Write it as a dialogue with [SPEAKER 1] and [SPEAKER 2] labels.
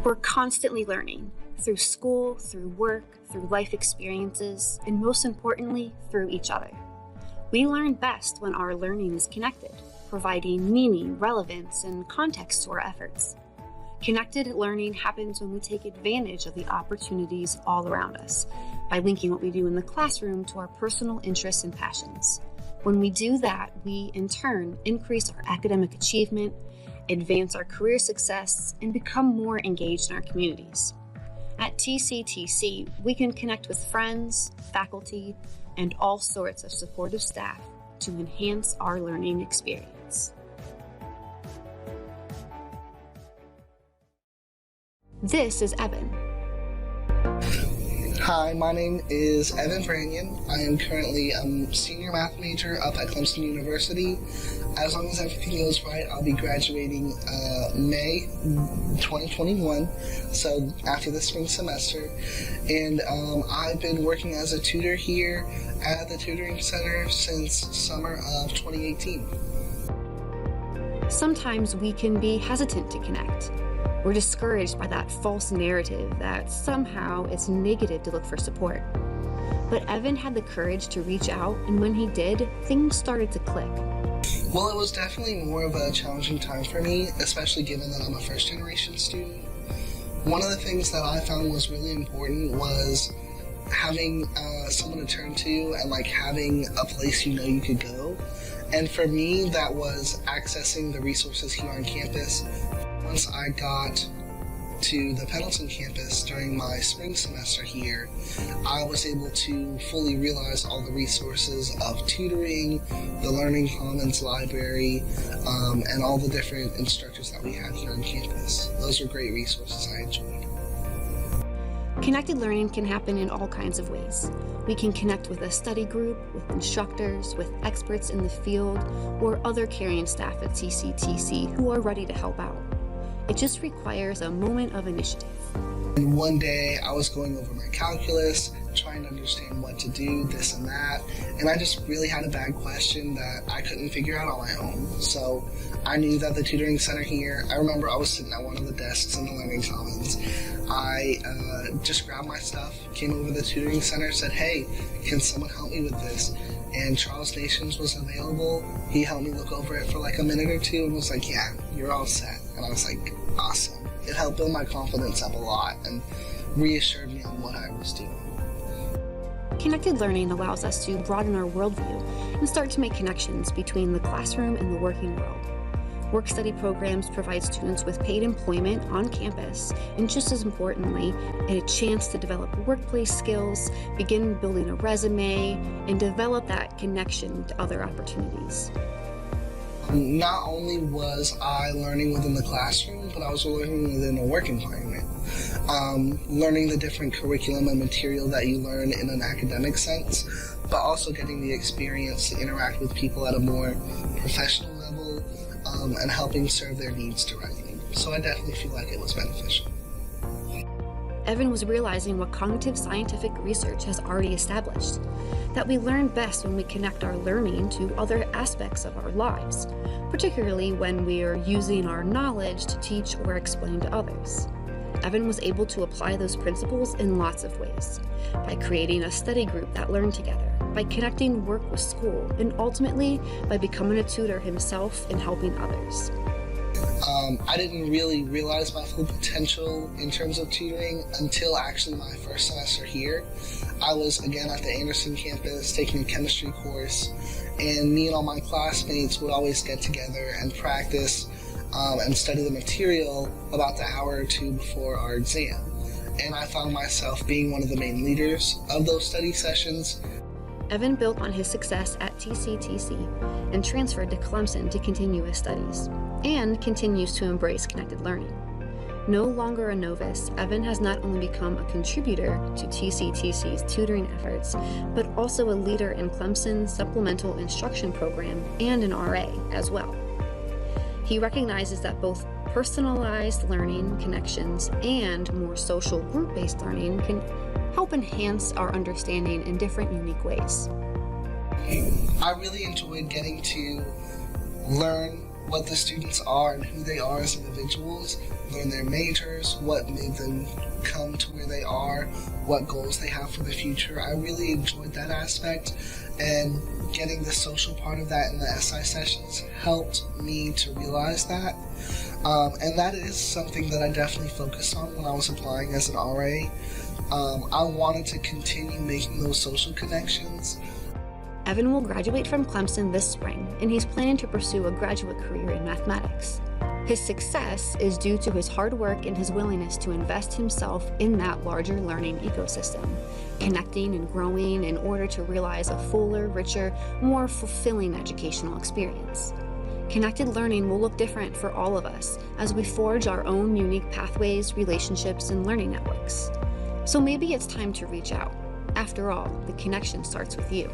[SPEAKER 1] We're constantly learning, through school, through work, through life experiences, and most importantly, through each other. We learn best when our learning is connected, providing meaning, relevance, and context to our efforts. Connected learning happens when we take advantage of the opportunities all around us, by linking what we do in the classroom to our personal interests and passions. When we do that, we, in turn, increase our academic achievement, advance our career success, and become more engaged in our communities. At TCTC, we can connect with friends, faculty, and all sorts of supportive staff to enhance our learning experience. This is Evan.
[SPEAKER 2] Hi, my name is Evan Branyan. I am currently a senior math major up at Clemson University. As long as everything goes right, I'll be graduating May 2021, so after the spring semester. And I've been working as a tutor here at the tutoring center since summer of 2018.
[SPEAKER 1] Sometimes we can be hesitant to connect. We're discouraged by that false narrative that somehow it's negative to look for support. But Evan had the courage to reach out, and when he did, things started to click.
[SPEAKER 2] Well, it was definitely more of a challenging time for me, especially given that I'm a first-generation student. One of the things that I found was really important was having someone to turn to and having a place you could go. And for me, that was accessing the resources here on campus. Once I got to the Pendleton campus during my spring semester here, I was able to fully realize all the resources of tutoring, the Learning Commons library, and all the different instructors that we had here on campus. Those were great resources I enjoyed.
[SPEAKER 1] Connected learning can happen in all kinds of ways. We can connect with a study group, with instructors, with experts in the field, or other caring staff at TCTC who are ready to help out. It just requires a moment of initiative.
[SPEAKER 2] And one day I was going over my calculus, trying to understand what to do, this and that, and I just really had a bad question that I couldn't figure out on my own. So I knew that the tutoring center here, I remember I was sitting at one of the desks in the Learning Commons. I just grabbed my stuff, came over to the tutoring center, said, "Hey, can someone help me with this?" And Charles Nations was available. He helped me look over it for a minute or two and was like, "Yeah, you're all set." And I was like, awesome. It helped build my confidence up a lot and reassured me on what I was doing.
[SPEAKER 1] Connected learning allows us to broaden our worldview and start to make connections between the classroom and the working world. Work-study programs provide students with paid employment on campus, and just as importantly, a chance to develop workplace skills, begin building a resume, and develop that connection to other opportunities.
[SPEAKER 2] Not only was I learning within the classroom, but I was learning within a work environment. Learning the different curriculum and material that you learn in an academic sense, but also getting the experience to interact with people at a more professional level, and helping serve their needs directly. So I definitely feel like it was beneficial.
[SPEAKER 1] Evan was realizing what cognitive scientific research has already established, that we learn best when we connect our learning to other aspects of our lives, particularly when we are using our knowledge to teach or explain to others. Evan was able to apply those principles in lots of ways, by creating a study group that learned together, by connecting work with school, and ultimately by becoming a tutor himself and helping others.
[SPEAKER 2] I didn't really realize my full potential in terms of tutoring until actually my first semester here. I was again at the Anderson campus taking a chemistry course, and me and all my classmates would always get together and practice and study the material about the hour or two before our exam. And I found myself being one of the main leaders of those study sessions.
[SPEAKER 1] Evan built on his success at TCTC and transferred to Clemson to continue his studies, and continues to embrace connected learning. No longer a novice, Evan has not only become a contributor to TCTC's tutoring efforts, but also a leader in Clemson's supplemental instruction program and an RA as well. He recognizes that both personalized learning connections and more social group-based learning can help enhance our understanding in different unique ways.
[SPEAKER 2] I really enjoyed getting to learn what the students are and who they are as individuals, learn their majors, what made them come to where they are, what goals they have for the future. I really enjoyed that aspect, and getting the social part of that in the SI sessions helped me to realize that. And that is something that I definitely focused on when I was applying as an RA. I wanted to continue making those social connections.
[SPEAKER 1] Evan will graduate from Clemson this spring, and he's planning to pursue a graduate career in mathematics. His success is due to his hard work and his willingness to invest himself in that larger learning ecosystem, connecting and growing in order to realize a fuller, richer, more fulfilling educational experience. Connected learning will look different for all of us as we forge our own unique pathways, relationships, and learning networks. So maybe it's time to reach out. After all, the connection starts with you.